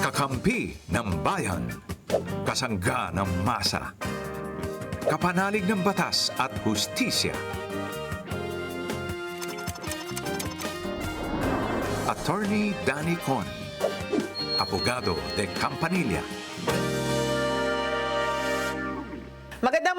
Kakampi ng bayan. Kasangga ng masa. Kapanalig ng batas at hustisya. Attorney Danny Con. Abogado de Campanilla.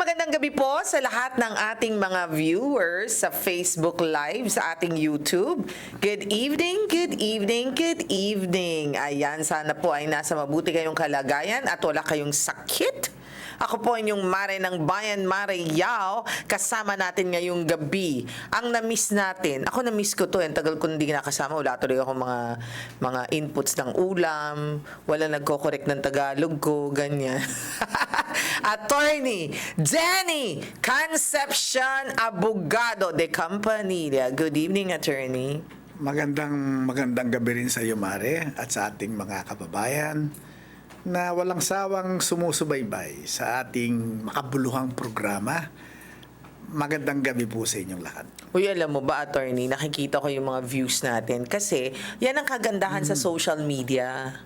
Magandang gabi po sa lahat ng ating mga viewers sa Facebook Live, sa ating YouTube. Good evening, good evening, good evening. Ayan, sana po ay nasa mabuti kayong kalagayan at wala kayong sakit. Ako po inyong Mare ng Bayan, Mare Yao. Kasama natin ngayong gabi. Ang na-miss natin, ako na-miss ko to. Ang tagal ko hindi nakasama. Wala tuloy ako mga inputs ng ulam. Wala nagko-correct ng Tagalog ko. Ganyan. Attorney Jenny Concepcion Abogado de Campanilla. Good evening, Attorney. Magandang gabi rin sa iyo, Mare, at sa ating mga kababayan na walang sawang sumusubaybay sa ating makabuluhang programa. Magandang gabi po sa inyong lahat. Uy, alam mo ba, Attorney, nakikita ko yung mga views natin kasi yan ang kagandahan sa social media.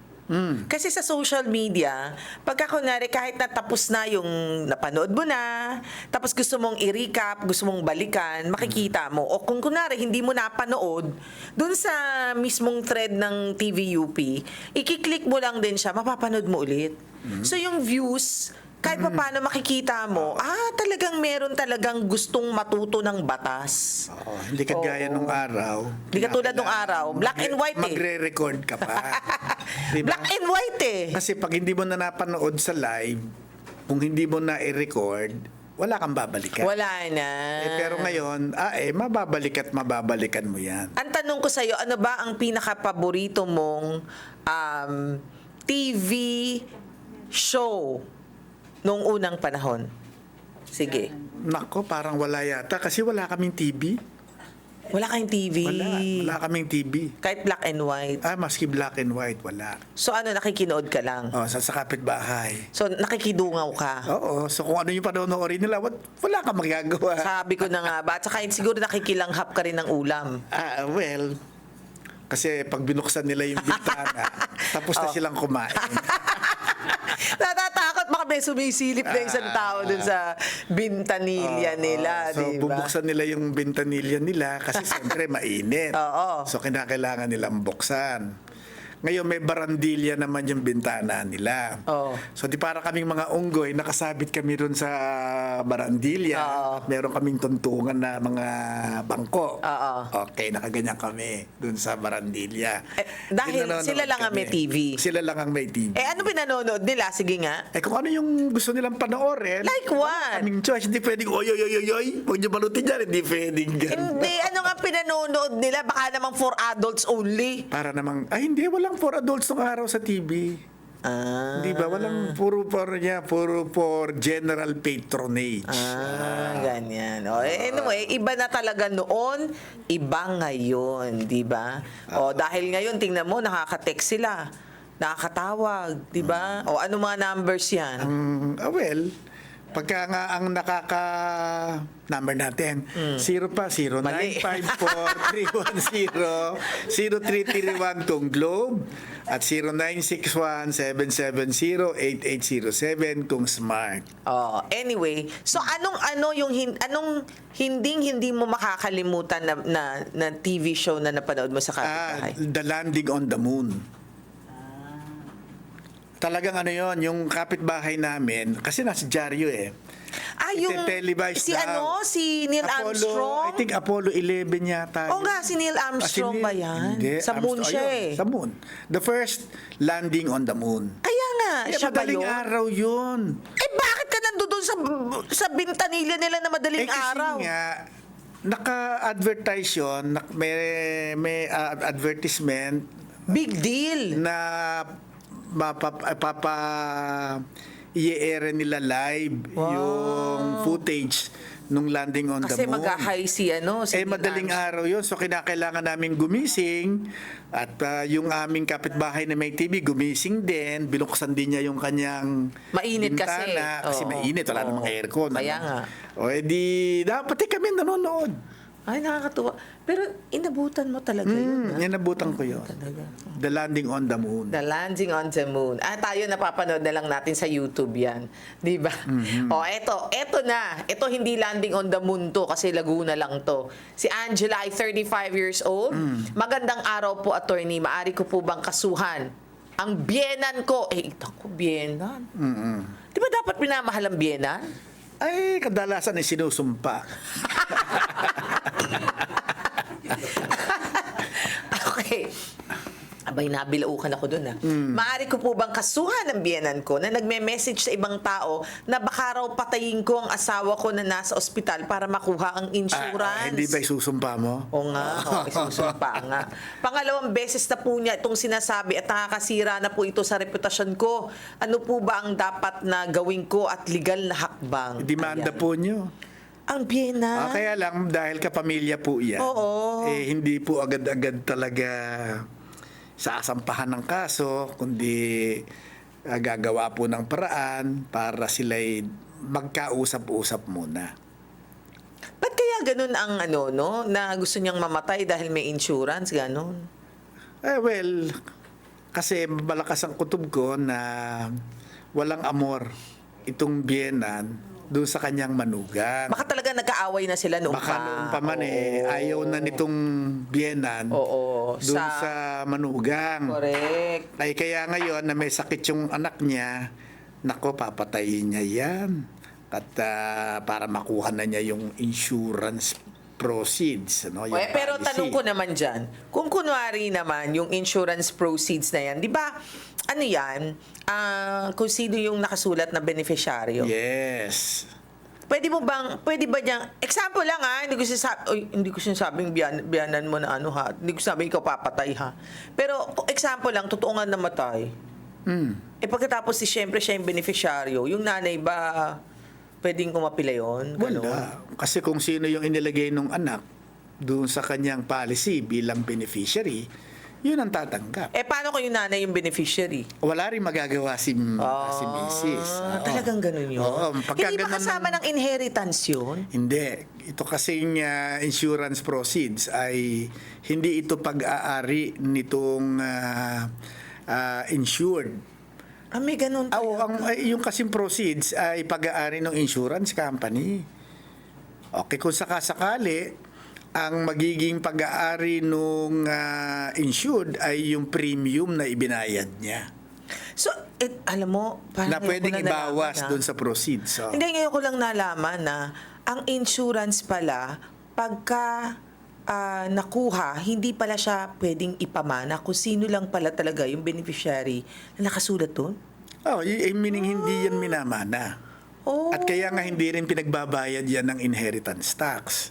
Kasi sa social media, pagka kunwari kahit natapos na yung napanood mo na, tapos gusto mong i-recap, gusto mong balikan, makikita mo. O kung kunwari hindi mo napanood, dun sa mismong thread ng TVUP, ikiklik mo lang din siya, mapapanood mo ulit. So yung views, kahit pa paano makikita mo, talagang meron talagang gustong matuto ng batas. Hindi kagaya nung araw. Hindi katulad nung araw. Black and white eh. Magre-record ka pa. Diba? Black and white eh. Kasi pag hindi mo na napanood sa live, kung hindi mo na i-record, wala kang babalikan. Wala na. Pero ngayon, mababalik at mababalikan mo yan. Ang tanong ko sa'yo, ano ba ang pinaka-paborito mong TV show nung unang panahon? Sige. Nako, parang wala yata kasi wala kaming TV. Wala kayong TV? Wala kaming TV. Kahit black and white? Maski black and white, wala. So ano, nakikinood ka lang? Sa kapitbahay. So nakikidungaw ka? Oo. So kung ano yung panonoorin nila, wala kang magagawa. Sabi ko na nga ba? At saka siguro nakikilanghap ka rin ng ulam. Well, kasi pag binuksan nila yung bintana, tapos na silang kumain. Natatakot baka may sumisilip na isang tao dun sa bintanilya nila, So, di ba? bubuksan nila yung bintanilya nila kasi siyempre mainit. Oo. So, kinakailangan nilang buksan. Ngayon, may barandilya naman yung bintana nila. Oo. So, di para kaming mga unggoy, nakasabit kami ron sa barandilya. Oo. Meron kaming tuntungan na mga bangko. Oo. Okay, nakaganyan kami dun sa barandilya. Dahil sila lang ang may TV. Sila lang ang may TV. Ano pinanonood nila? Sige nga. Kung ano yung gusto nilang panoorin. Like what? Kaming choice, hindi pwedeng, oy, huwag niyo balutin dyan, hindi pwedeng ganun. Hindi, ano nga pinanonood nila? Baka namang for adults only. Para namang, hindi, walang for adults nung araw sa TV. Di ba? Walang puro for general patronage. Ganyan. Anyway, iba na talaga noon, iba ngayon, di ba? Dahil ngayon, tingnan mo, nakaka-text sila. Nakakatawag, di ba? Ano mga numbers yan? Well, pagka nga ang number natin, 0954-310-0331 kung Globe at 0961-770-8807 kung Smart. Anyway, so anong hindi mo makakalimutan na TV show na napanood mo sa kapitbahay? The Landing on the Moon. Talagang yon, yung kapitbahay namin, kasi nasa dyaryo Yung televised si Neil Armstrong? I think Apollo 11 yata. Nga, si Neil Armstrong ba yan? Hindi, Sa moon siya Sa moon. The first landing on the moon. Kaya nga, siya ba madaling yun? araw yun. Bakit ka nandoon sa bintanilya nila na madaling araw? Kasi nga, naka-advertise yun, may advertisement. Big deal. Na i-air nila live yung footage nung landing on Kasi the moon. Kasi mag-high si madaling araw yun. So, kinakailangan namin gumising at yung aming kapitbahay na may TV, gumising din. Binuksan din niya yung kanyang mainit bintana. Kasi mainit. Wala namang aircon. Kaya nga. Dapat kami nanonood. Ay, nakakatuwa. Pero inabutan mo talaga yun. Inabutan ko yun. Talaga. The Landing on the Moon. The Landing on the Moon. Tayo napapanood na lang natin sa YouTube yan. Di ba? O, eto na. Ito hindi Landing on the Moon to kasi Laguna lang to. Si Angela ay 35 years old. Magandang araw po, attorney. Maari ko po bang kasuhan ang biyenan ko? Ito ko, biyenan. Di ba dapat minamahal ang biyenan? Ay, kadalasan ay sinusumpa. Okay. Abay, nabilaukan ako dun Maaari ko po bang kasuhan ng biyenan ko na nagme-message sa ibang tao na baka raw patayin ko ang asawa ko na nasa ospital para makuha ang insurance? Hindi ba isusumpa mo? Oo nga, isusumpa nga. Pangalawang beses na po niya itong sinasabi at nakakasira na po ito sa reputasyon ko. Ano po ba ang dapat na gawin ko at legal na hakbang? Demanda Ayan. po nyo. Ang biyena? Kaya lang, dahil kapamilya po yan, Oo. hindi po agad-agad talaga saasampahan ng kaso, kundi gagawa po ng paraan para sila'y magkausap-usap muna. Ba't kaya ganun ang na gusto niyang mamatay dahil may insurance, ganun? Well, kasi malakas ang kutob ko na walang amor itong biyenan doon sa kanyang manugang. Baka talaga nagkaaway na sila noong Baka noon pa man ayaw na nitong biyenan doon sa manugang. Correct. Ay kaya ngayon na may sakit yung anak niya, nako, papatayin niya yan. At para makuha na niya yung insurance proceeds. Yung Pero policy. tanong ko naman dyan, kung kunwari naman yung insurance proceeds na yan, di ba, yan, kung sino yung nakasulat na beneficiaryo? Yes. Pwede ba diyang, example lang hindi ko sinasabing biyanan mo na hindi ko sabing ikaw papatay Pero example lang, totoo nga namatay. Pagkatapos siyempre siya yung beneficiaryo, yung nanay ba, pwedeng umapila yun? Wala. Kasi kung sino yung inilagay ng anak doon sa kanyang policy bilang beneficiary, yun ang tatanggap. Paano kung yung nanay yung beneficiary? Wala rin magagawa si Mrs. Oo. Talagang ganun yun? Oo, pagka Hindi ba ganun kasama ng inheritance yun? Hindi. Ito kasing insurance proceeds ay hindi ito pag-aari nitong insured. May ganun Yung kasing proceeds ay pag-aari ng insurance company. Okay, kung sakasakali, ang magiging pag-aari nung insured ay yung premium na ibinayad niya. So, alam mo, Na pwedeng ibawas doon sa proceeds. So. Hindi, ngayon ko lang nalaman na ang insurance pala, pagka nakuha, hindi pala siya pwedeng ipamana kung sino lang pala talaga yung beneficiary na nakasulat doon? Meaning hindi yan minamana. At kaya nga hindi rin pinagbabayad yan ng inheritance tax.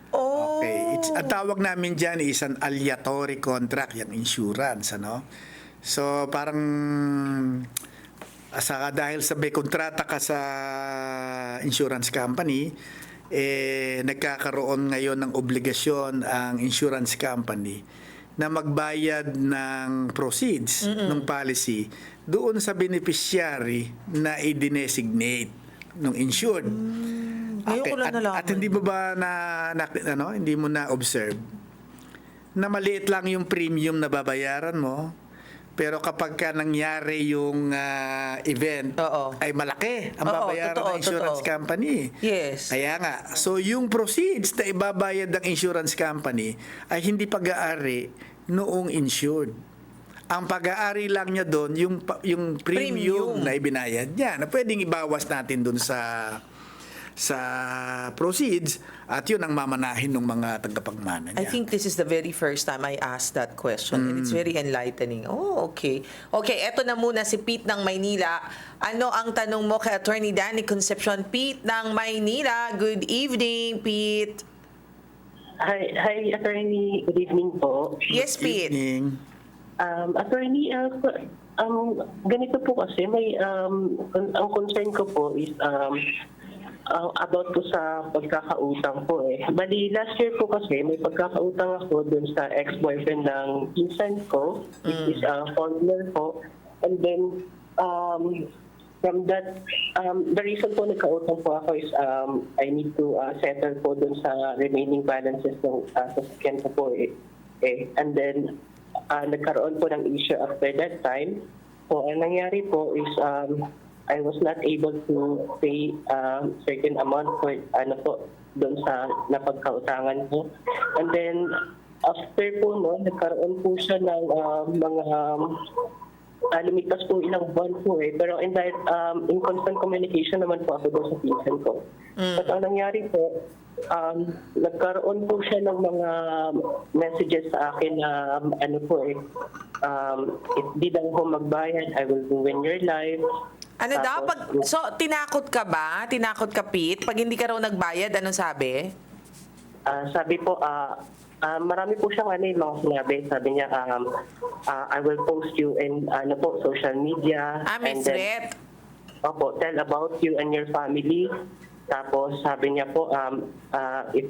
Okay. Ang tawag namin dyan is an aleatory contract, yung insurance. So, parang dahil may kontrata ka sa insurance company, nagkakaroon ngayon ng obligasyon ang insurance company na magbayad ng proceeds ng policy doon sa beneficiary na i-designate ng insured. Ngayon ko lang nalaman. At hindi ba hindi mo na observe na maliit lang yung premium na babayaran mo, pero kapag nangyari yung event, ay malaki ang babayaran ng insurance company. Yes. Kaya nga, so yung proceeds na ibabayad ng insurance company ay hindi pag-aari noong insured. Ang pag-aari lang niya doon yung premium na ibinayad niya, na pwedeng ibawas natin doon sa proceeds, at yun ang mamanahin ng mga tagapagmana niya. I think this is the very first time I asked that question and it's very enlightening. Okay. Okay, eto na muna si Pete ng Maynila. Ano ang tanong mo kay Attorney Danny Concepcion? Pete ng Maynila, good evening, Pete. Hi, Attorney. Good evening po. Yes, Pete. Evening. Attorney, ganito po kasi, ang concern ko po is about po sa pagkakautang po Bali, last year po kasi may pagkakautang ako dun sa ex-boyfriend ng pinsan ko, which is foreigner po. And then, from that, the reason po nagkautang po ako is I need to settle po dun sa remaining balances ng sasakyan ko po And then, nagkaroon po ng issue after that time. So, ang nangyari po is I was not able to pay certain amount for doon sa napagkautangan ko. And then, after po nagkaroon po siya ng mga lumipas po ilang buwan po pero in constant communication naman po ako doon sa pinsan ko. But ang nangyari po, nagkaroon po siya ng mga messages sa akin na if di daw ko magbayad, I will ruin your life. Ano daw? So, tinakot ka ba? Tinakot ka, Pete? Pag hindi ka raw nagbayad, anong sabi? Sabi po, marami po siyang mga sinabi. Sabi niya, I will post you in social media. May and threat? Then, tell about you and your family. Tapos sabi niya po, if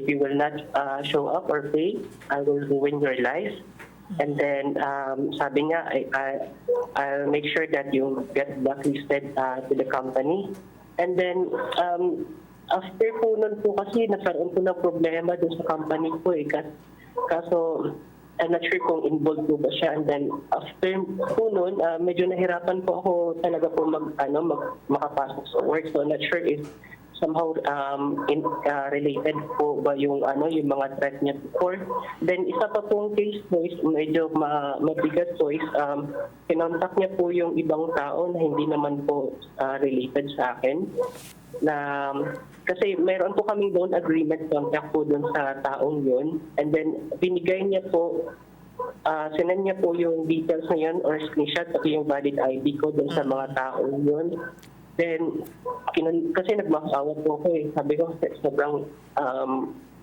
you will not show up or pay, I will ruin your life. And then sabi niya, I'll make sure that you get blacklisted to the company. And then after po nun po kasi nagkaroon po ng problema dun sa company po kaso I'm not sure kung involved po ba siya. And then after po nun, medyo nahirapan po ako talaga po makapasok sa work. So I'm not sure if somehow related po ba yung mga threat niya before. Then isa pa pong case po is medyo mabigat po is kinontak niya po yung ibang tao na hindi naman po related sa akin. Na kasi mayroon po kaming loan agreement contact po doon sa taong yun. And then binigay niya po, sinend niya po yung details na yun or screenshot pati yung valid ID ko doon sa mga taong yun. Then, kasi nagmakasawa po ako Sabi ko, sobrang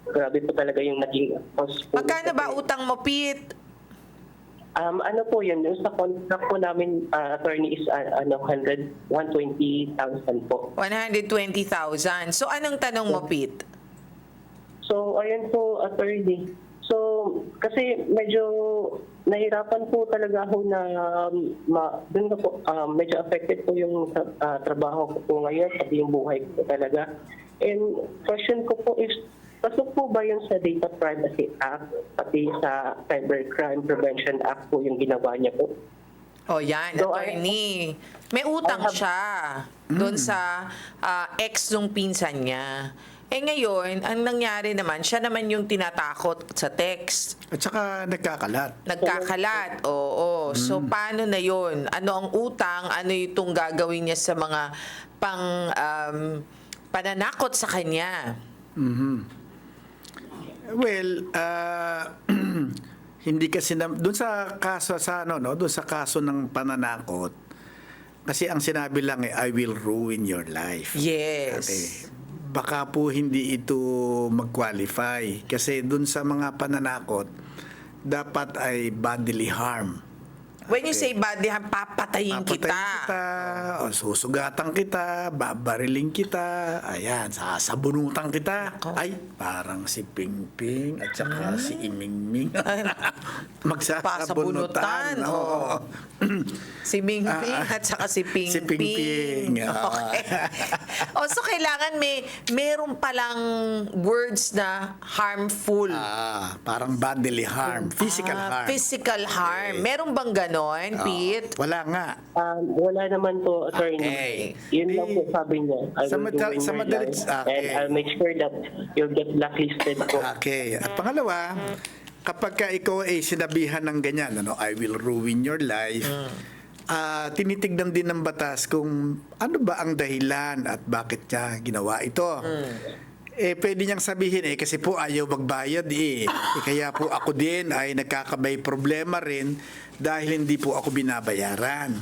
grabe po talaga yung naging cost po. Magkano ba utang mo, Pete? Ano po yun? Yung sa contract po namin, attorney is 120,000 po. 120,000. So, anong tanong mo, Pete? So, ayun po, attorney. So, kasi medyo nahirapan po talaga ako na dun na po, medyo affected po yung trabaho ko po ngayon, pati yung buhay ko talaga. And question ko po is, pasok po ba yun sa Data Privacy Act, pati sa Cybercrime Prevention Act po yung ginawa niya po? Yan, So, attorney. May utang siya doon sa ex nung pinsan niya. Ngayon, ang nangyari naman, siya naman yung tinatakot sa text. At saka nagkakalat. Nagkakalat, oo. So, paano na yun? Ano ang utang? Ano itong gagawin niya sa mga pananakot sa kanya? Well, hindi kasi doon sa kaso doon sa kaso ng pananakot, kasi ang sinabi lang I will ruin your life. Yes. Okay. Baka po hindi ito mag-qualify kasi doon sa mga pananakot dapat ay bodily harm. When you say body harm, papatayin kita. O susugatan kita, babariling kita, ayan, sasabunutan kita. Nako. Ay, parang si Pingping at saka si Imingming. Magsasabunutan. Pasabunutan, oo. Si Mingping at saka si Pingping. Si Pingping. Okay. So kailangan meron palang words na harmful. Parang bodily harm, physical harm. Physical harm. Meron bang ganon, Pete? Wala nga. Wala naman po, attorney. Okay. Yun lang po sabi niya. I Sa will madal- ruin sa your madalit- life, okay. and I'll make sure that you'll get blacklisted po. Okay. At pangalawa, kapag ka ikaw ay sinabihan ng ganyan, I will ruin your life, tinitignan din ng batas kung ano ba ang dahilan at bakit niya ginawa ito. Pwede niyang sabihin kasi po ayaw magbayad kaya po ako din ay nagkakabay problema rin dahil hindi po ako binabayaran.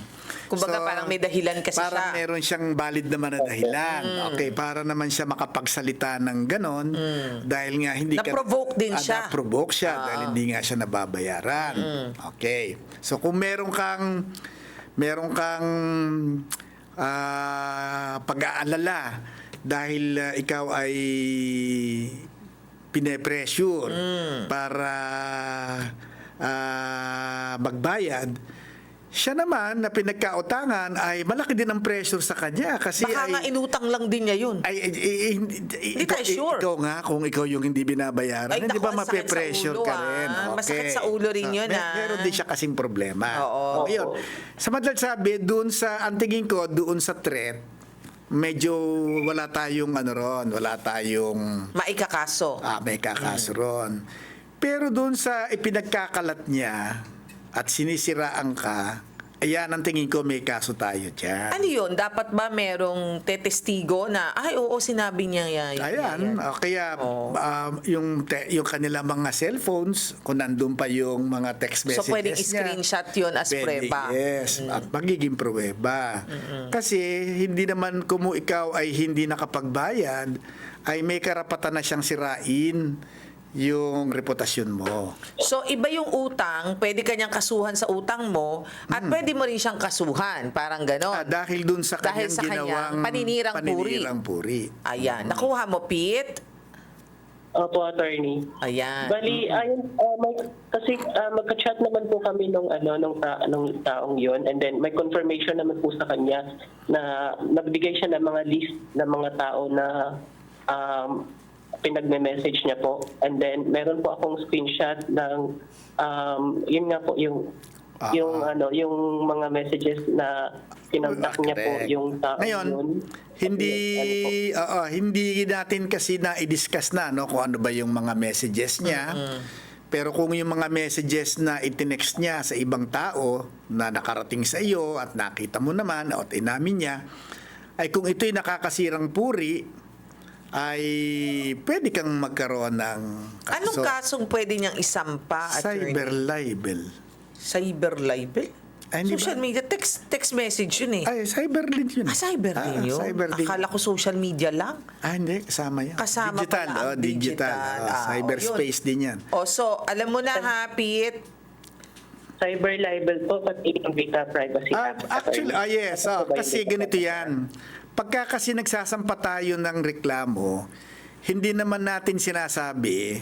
Kumbaga parang may dahilan kasi parang siya. meron siyang valid naman na dahilan. Okay, para naman siya makapagsalita ng ganon dahil nga hindi Na-provoke din siya. Na-provoke siya dahil hindi nga siya nababayaran. Okay. So kung meron kang pag-aalala dahil ikaw ay pine-pressure para magbayad, Siya naman na pinagkautangan ay malaki din ang pressure sa kanya kasi Baka nga inutang lang din niya yun. hindi tayo sure. Ikaw nga, kung ikaw yung hindi binabayaran, Ay, hindi naku, ba ang sakit sa mape-pressure ulo, ka rin? Masakit sa ulo rin yun, Meron din siya kasing problema. Oo. Yun. Sa madalas sabi, doon sa, ang tingin ko, doon sa threat, medyo wala tayong wala tayong Maikakaso. may kakaso ron. Pero doon sa ipinagkakalat niya at sinisiraan ka, ayan ang tingin ko may kaso tayo dyan. Ano yun? Dapat ba merong tetestigo na, ay, oo, sinabi niya yan. Ayan, kaya Oo. yung kanila mga cellphones, kung nandun pa yung mga text messages So, pwedeng niya, screenshot yun as pwede, prueba. Yes, at magiging pruweba. Kasi hindi naman kung ikaw ay hindi nakapagbayad, ay may karapatan na siyang sirain yung reputasyon mo. So, iba yung utang, pwede kanyang kasuhan sa utang mo, at pwede mo rin siyang kasuhan. Parang ganon. Dahil dun sa Dahil kanyang sa ginawang kanyang paninirang puri. Ayan. Nakuha mo, Pete? Opo, attorney. Ayan. Bali, ayun, kasi magka-chat naman po kami nung taong yon, and then may confirmation naman po sa kanya na nagbigay siya ng mga list ng mga tao na pinagme-message niya po, and then meron po akong screenshot ng yun nga po yung mga messages na kinontak niya po yung tao Ngayon, yun. hindi natin kasi na i-discuss na kung ano ba yung mga messages niya. Pero kung yung mga messages na itinext niya sa ibang tao na nakarating sa iyo at nakita mo naman at inamin niya, ay kung ito'y nakakasirang puri, ay pwede kang magkaroon ng kaso. Anong kasong pwede niyang isampa, attorney? Cyber libel. Cyber libel? Ay, hindi Social ba? media, text message yun eh. Ay, cyber din yun. Cyber din yun? Cyber din. Akala ko social media lang. Hindi, kasama yan. Kasama digital, pala ang digital. digital. Cyberspace yun. din yan. So, alam mo na ha, Pete, Cyber libel po, pati yung data privacy act. Actually, yes. Kasi ganito yan. Pagka kasi nagsasampa tayo ng reklamo, hindi naman natin sinasabi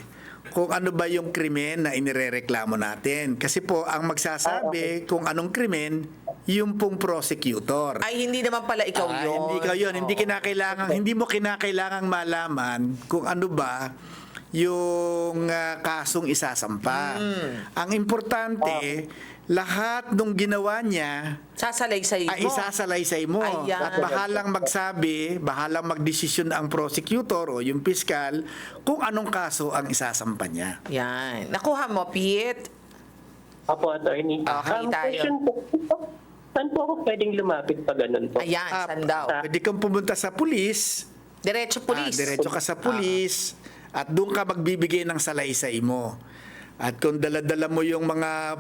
kung ano ba yung krimen na inirereklamo natin. Kasi po, ang magsasabi kung anong krimen, yung pong prosecutor. ay hindi naman pala ikaw yun. Hindi ikaw yun. Hindi mo kinakailangang malaman kung ano ba yung kasong isasampa. Ang importante, lahat nung ginawa niya Sasalaysay mo. ay isasalaysay mo. Ayan. At bahalang magsabi, bahalang magdesisyon ang prosecutor o yung piskal kung anong kaso ang isasampa niya. Yan. Nakuha mo, Pete? Opo, attorney. Okay, tayo. Question po, saan po ako pwedeng lumapit pa ganun po? Ayan, saan daw? Pwede kang pumunta sa pulis. Diretso pulis. Diretso ka sa pulis at doon ka magbibigay ng salaysay mo. At kung dala-dala mo yung mga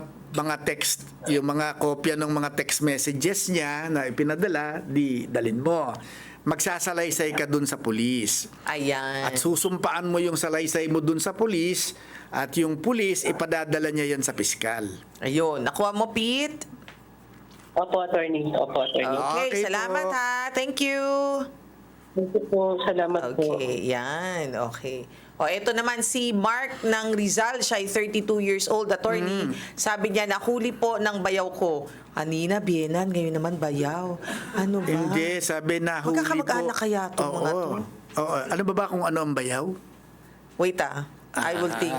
text, yung mga kopya ng mga text messages niya na ipinadala, dalin mo. Magsasalaysay ka dun sa pulis. Ayan. At susumpaan mo yung salaysay mo dun sa pulis at yung pulis ipadadala niya yan sa piskal. Ayun. Nakuha mo, Pete? Opo, attorney. Opo, attorney. Okay, Okay salamat po. ha. Thank you. Thank you po. Salamat po. Okay, yan. Okay. Ito naman si Mark ng Rizal. Siya ay 32 years old, attorney. Sabi niya, nahuli po ng bayaw ko. Kanina, biyenan. Ngayon naman, bayaw. Ano ba? Hindi, sabi na huli po. Magkakamag-anak kaya itong mga to? Oo. Ano ba kung ano ang bayaw? Wait I will think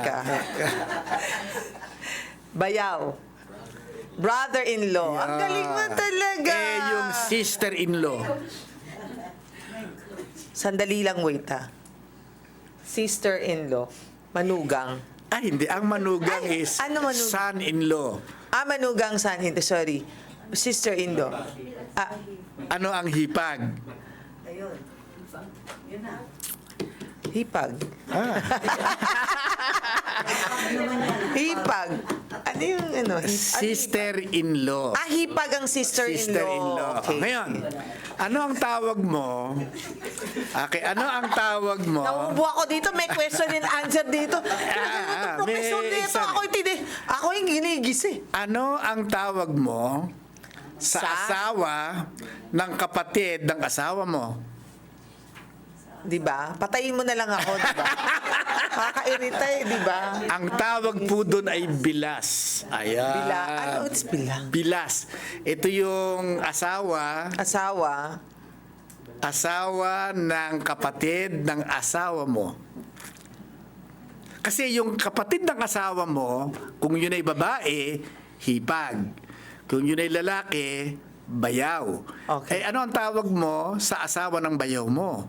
Bayaw. Brother-in-law. Ang galing mo talaga. Yung sister-in-law. Sandali lang, wait Sister-in-law. Manugang. Hindi. Ang manugang Ay, is ano manugang? son-in-law. Manugang san hindi. Sorry. Sister-in-law. Ano ang hipag? Hipag. Hipag. Ano yung Sister-in-law. hipag ang sister-in-law. Sister-in-law. Okay. Ngayon, ano ang tawag mo? Okay, ano ang tawag mo? Nauubo ako dito. May question and answer dito. Professor may dito. isa- Ako yung ginigis eh. Ano ang tawag mo sa Sa? asawa ng kapatid ng asawa mo? Di ba? Patayin mo na lang ako, di ba? Kakairita eh, di ba? Ang tawag po doon ay bilas. Ayan. Bila. Ano it's bila? Bilas. Ito yung asawa ng kapatid ng asawa mo. Kasi yung kapatid ng asawa mo, kung yun ay babae, hipag. Kung yun ay lalaki, bayaw. Okay. Eh ano ang tawag mo sa asawa ng bayaw mo?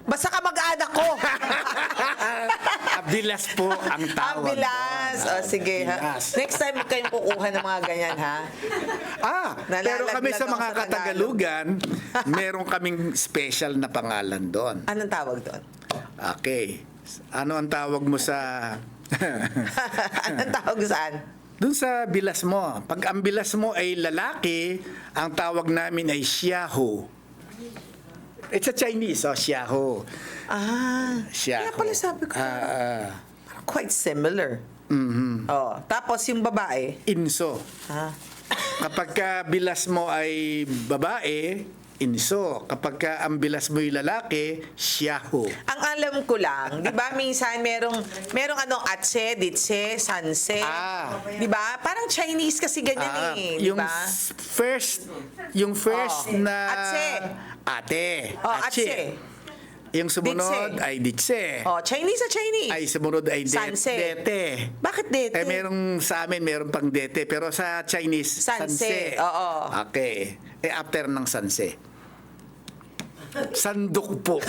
Basta ka mag-anak ko. Bilas po ang tawag. Bilas. doon. O, sige. Ha? Bilas. Next time, huwag kayong kukuha ng mga ganyan, ha? Pero kami Nalalaglag sa ako mga sa Katagalugan, meron kaming special na pangalan doon. Anong tawag doon? Okay. Ano ang tawag mo sa... Anong tawag saan? Doon sa bilas mo. Pag ang bilas mo ay lalaki, ang tawag namin ay xiaho. It's a Chinese, xiaho. Kaya Xiaho. pala sabi ko. Quite similar. Oh, tapos yung babae. Inso. Ah. Kapag ka bilas mo ay babae, inso. Kapag ka ang bilas mo ay lalaki, xiaho. Ang alam ko lang, 'di ba, minsan merong ano atse, ditse, sanse. 'Di ba? Parang Chinese kasi ganyan eh, 'di Yung ba? yung first Oh. na Atse. ate. Oh, atse. Yung sumunod Ditse. ay ditse. Oh, Chinese sa Chinese. Ay sumunod ay Sanse. dete. Bakit dete? Eh merong sa amin meron pang dete pero sa Chinese Sanse. Oo. Okay. Eh after ng sanse. Sandok po.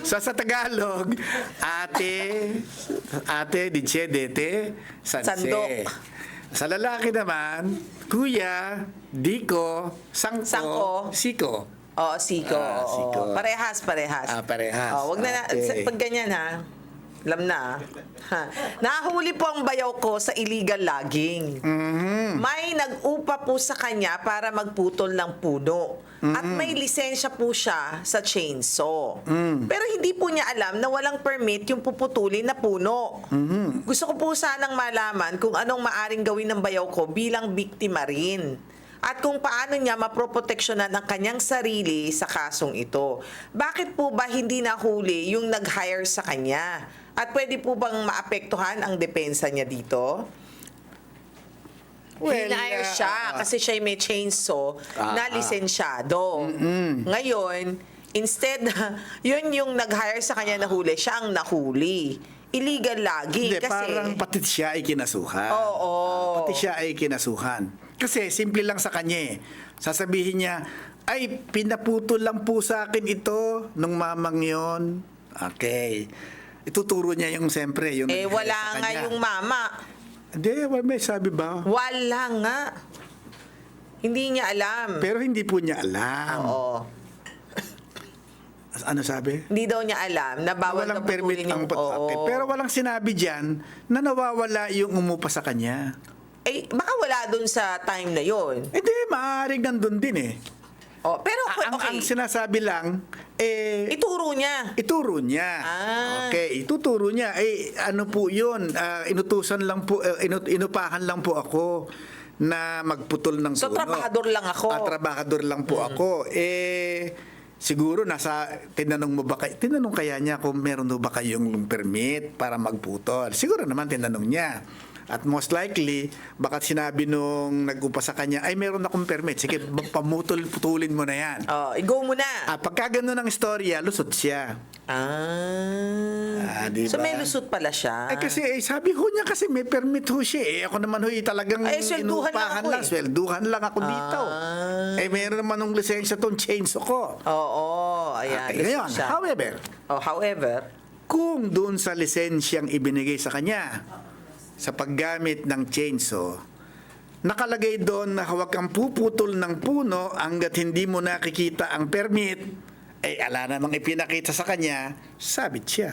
Sa Tagalog, ate, ditse, dete, sanse. Sandok. Sa lalaki naman, kuya, diko, Sangko. siko. Oo, siko. Oo. siko. Parehas. Parehas. Oh, wag na Okay. pag ganyan ha. Alam na. Ha. Nahuli po ang bayaw ko sa illegal logging. May nag-upa po sa kanya para magputol ng puno. At may lisensya po siya sa chainsaw. Pero hindi po niya alam na walang permit yung puputulin na puno. Gusto ko po sanang malaman kung anong maaring gawin ng bayaw ko bilang biktima rin. At kung paano niya maproproteksyonan ang kanyang sarili sa kasong ito. Bakit po ba hindi nahuli yung nag-hire sa kanya? At pwede po bang maapektuhan ang depensa niya dito? Hinire siya kasi siya may chainsaw na lisensyado. Ngayon, instead na yun yung nag-hire sa kanya nahuli, siya ang nahuli. Illegal logging Hindi, kasi... parang pati siya ay kinasuhan. Oo. Pati siya ay kinasuhan. Kasi simple lang sa kanya eh. Sasabihin niya, ay, pinaputol lang po sa akin ito nung mamang yon. Okay. Ituturo niya yung siyempre. Yung Eh, nag-hire wala sa nga kanya. yung mama. Hindi, may sabi ba? Wala nga. Hindi niya alam. Pero hindi po niya alam. Oo. Ano sabi? Hindi daw niya alam na bawal Walang na permit putulin ang yung... Oo. okay. Pero walang sinabi dyan na nawawala yung umupa sa kanya. Eh, baka wala dun sa time na yon. Hindi, maaaring nandun din eh. Oh, pero okay. Ang sinasabi lang, eh... Ituro niya. Ituro niya. Ah. Okay, ituturo niya. Eh, ano po yun? Inutusan lang po, inupahan lang po ako na magputol ng So, puno. trabahador lang ako. Trabahador lang po ako. Eh, siguro tinanong kaya niya kung meron ba kayong permit para magputol. Siguro naman tinanong niya. At most likely, baka sinabi nung nag-upa sa kanya, ay meron akong permit. Sige, putulin mo na yan. Oh, i-go mo na. Pagka ganun ang istorya, lusot siya. Diba? So may lusot pala siya. Kasi sabi ho niya kasi may permit ho siya eh. Ako naman ho talagang Ay, swelduhan lang inuupahan ako lang. eh. Swelduhan lang ako dito. Meron naman ng lisensya tong chainsaw ko. Oo, ayan. Okay, lusot ngayon, siya. however, kung doon sa lisensyang ibinigay sa kanya sa paggamit ng chainsaw, nakalagay doon na huwag kang puputol ng puno hanggat hindi mo nakikita ang permit, ala namang ipinakita sa kanya, sabit siya.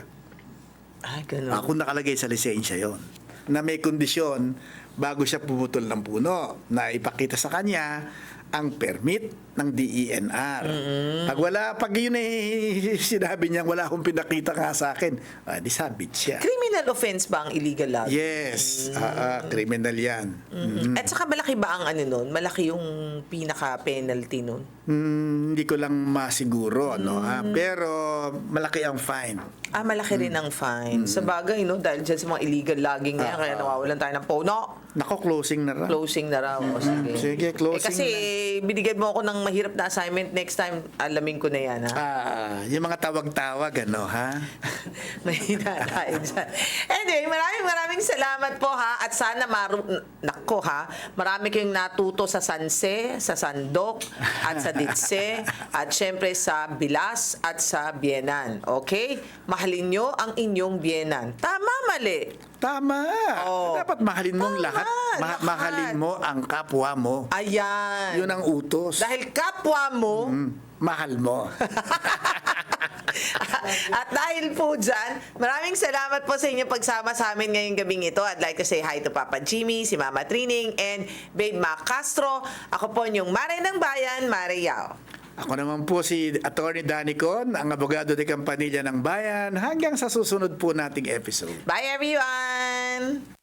Ay, ganun. Ako nakalagay sa lisensya yon na may kondisyon bago siya pumutol ng puno na ipakita sa kanya ang permit ng DENR. Pag yun sinabi niya, wala akong pinakita nga sa akin, di sabit siya. Criminal offense ba ang illegal logging? Yes, criminal yan. At saka malaki ba ang nun? Malaki yung pinaka-penalty nun? Hindi ko lang masiguro, pero malaki ang fine. Malaki rin ang fine. Sa bagay, no? Dahil dyan sa mga illegal logging na yan, kaya nawawalan tayo ng pono. Nako, closing na ra. Closing na raw. O, sige. Sige, closing kasi binigyan mo ako ng mahirap na assignment next time, alamin ko na yan, ha? Yung mga tawag-tawag, ha? Mahina tayo dyan. Anyway, maraming salamat po, ha? At sana nako, ha? Marami kayong natuto sa Sanse, sa Sandok, at sa Ditse, at syempre sa Bilas at sa Bienan. Okay? Mahalin nyo ang inyong Bienan. Tama, mali. Tama. Oh. Dapat mahalin mong Tama, lahat. lahat. Mahalin mo ang kapwa mo. Ayan. Yun ang utos. Dahil kapwa mo, Mahal mo. at dahil po dyan, maraming salamat po sa inyong pagsama sa amin ngayong gabing ito. I'd like to say hi to Papa Jimmy, si Mama Trining, and Babe Mac Castro. Ako po yung Mare ng Bayan, Mare Yao. Ako naman po si Attorney Danny Con, ang abogado de Campanilla ng Bayan. Hanggang sa susunod po nating episode. Bye everyone!